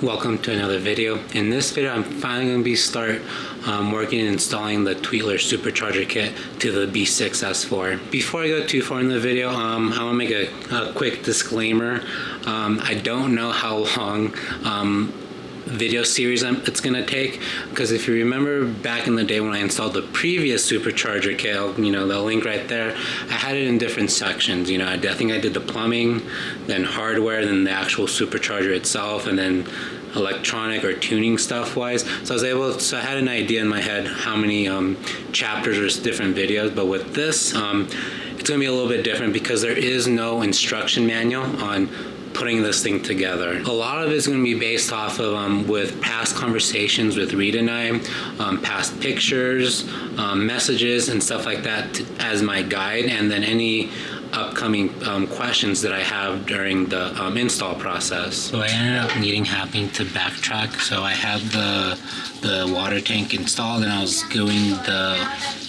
Welcome to another video. In this video, I'm finally going to start working and installing the Tweetler Supercharger kit to the B6 S4. Before I go too far in the video, I want to make a quick disclaimer. I don't know how long video series it's going to take, because if you remember back in the day when I installed the previous Supercharger kit, the link right there, I had it in different sections. I think I did the plumbing, then hardware, then the actual Supercharger itself, and then electronic or tuning stuff wise. So I had an idea in my head how many chapters or different videos, but with this it's going to be a little bit different because there is no instruction manual on putting this thing together. A lot of it's going to be based off of with past conversations with Rita and I, past pictures, messages and stuff like that as my guide, and then any upcoming questions that I have during the install process. So I ended up having to backtrack. So I had the water tank installed, and I was doing the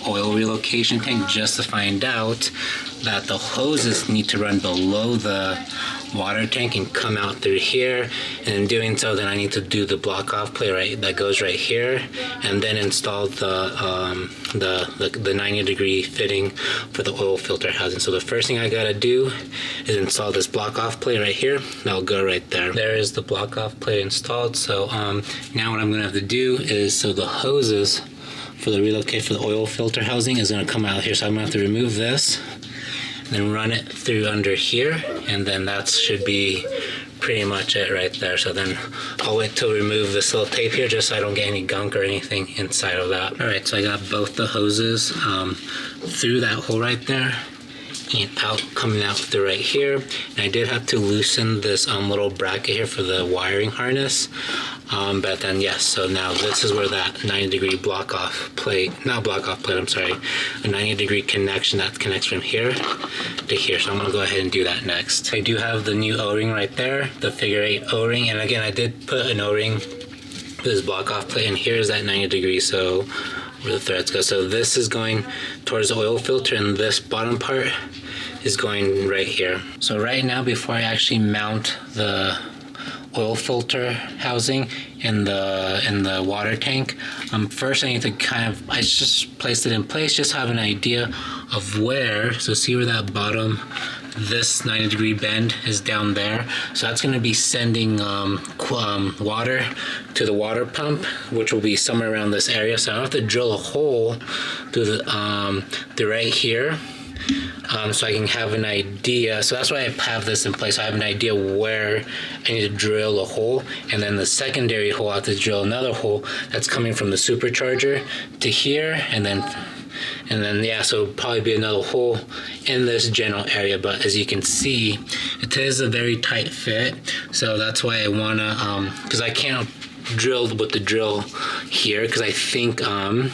oil relocation tank just to find out that the hoses need to run below the water tank and come out through here, and in doing so then I need to do the block off plate that goes right here, and then install the 90-degree fitting for the oil filter housing. So the first thing I gotta do is install this block off plate right here. That'll go right there. There is the block off plate installed. So now what I'm gonna have to do is, so the hoses for the relocate for the oil filter housing is gonna come out here. So I'm gonna have to remove this, then run it through under here, and then that should be pretty much it right there. So then I'll wait till remove this little tape here just so I don't get any gunk or anything inside of that. Alright, so I got both the hoses through that hole right there and coming out through right here. And I did have to loosen this little bracket here for the wiring harness. But then yes, so now this is where that 90-degree a 90-degree connection that connects from here to here. So I'm gonna go ahead and do that next. I do have the new O-ring right there, the figure 8 O-ring, and again I did put an O-ring for this block off plate, and here's that 90 degrees, so where the threads go. So this is going towards the oil filter, and this bottom part is going right here. So right now, before I actually mount the oil filter housing in the water tank, first I need to I just placed it in place, just have an idea of where. So see where that bottom, this 90-degree bend is down there. So that's going to be sending water to the water pump, which will be somewhere around this area. So I have to drill a hole through the right here. So I can have an idea. So that's why I have this in place. So I have an idea where I need to drill a hole, and then the secondary hole I have to drill another hole that's coming from the supercharger to here, and then yeah, so it'll probably be another hole in this general area. But as you can see, it is a very tight fit. So that's why I wanna, because I can't drill with the drill here, because I think I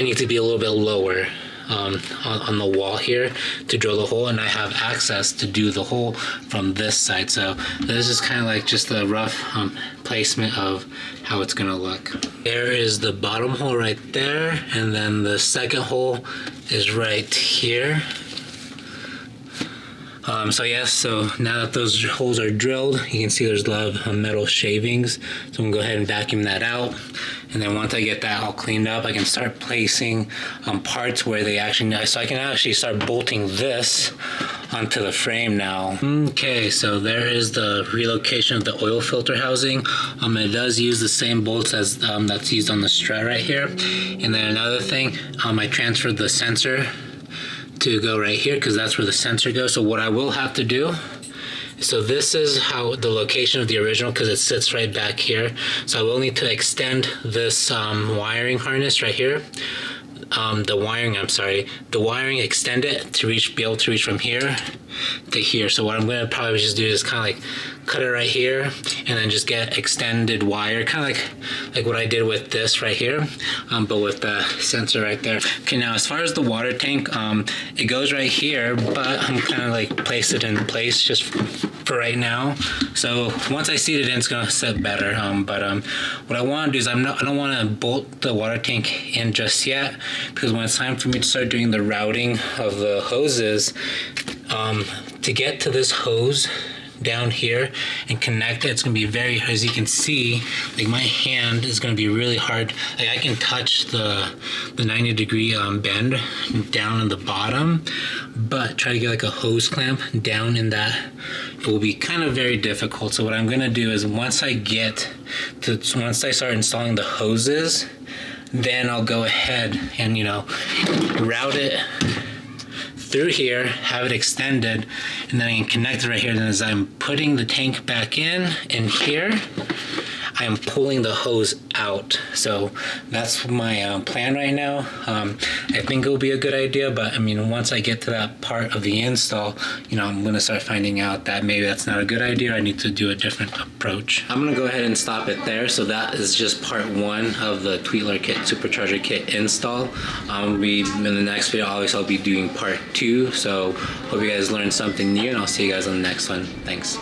need to be a little bit lower on the wall here to drill the hole, and I have access to do the hole from this side. So this is kind of like just a rough placement of how it's gonna look. There is the bottom hole right there, and then the second hole is right here. So yes, so now that those holes are drilled, you can see there's a lot of metal shavings. So I'm gonna go ahead and vacuum that out. And then once I get that all cleaned up, I can start placing parts where they actually, so I can actually start bolting this onto the frame now. Okay, so there is the relocation of the oil filter housing. It does use the same bolts as that's used on the strut right here. And then another thing, I transferred the sensor to go right here, because that's where the sensor goes. So what I will have to do, so this is how the location of the original, because it sits right back here. So I will need to extend this wiring harness right here. The wiring, extend it to be able to reach from here to here. So what I'm going to probably just do is kind of like cut it right here, and then just get extended wire, kind of like what I did with this right here, but with the sensor right there. Okay, now as far as the water tank, it goes right here, but I'm kind of like placed it in place just for right now. So once I seat it in, it's gonna sit better. But what I want to do is I don't want to bolt the water tank in just yet, because when it's time for me to start doing the routing of the hoses, to get to this hose down here and connect it. It's gonna be very, as you can see, like my hand is gonna be really hard. Like I can touch the 90-degree bend down in the bottom, but try to get like a hose clamp down in that, it will be kind of very difficult. So what I'm gonna do is once I start installing the hoses, then I'll go ahead and, you know, route it through here, have it extended, and then I can connect it right here. And as I'm putting the tank back in here, I am pulling the hose out. So that's my plan right now. I think it will be a good idea, but I mean, once I get to that part of the install, you know, I'm gonna start finding out that maybe that's not a good idea. I need to do a different approach. I'm gonna go ahead and stop it there. So that is just part one of the Tweetler Kit Supercharger Kit install. In the next video, obviously I'll be doing part two. So hope you guys learned something new, and I'll see you guys on the next one. Thanks.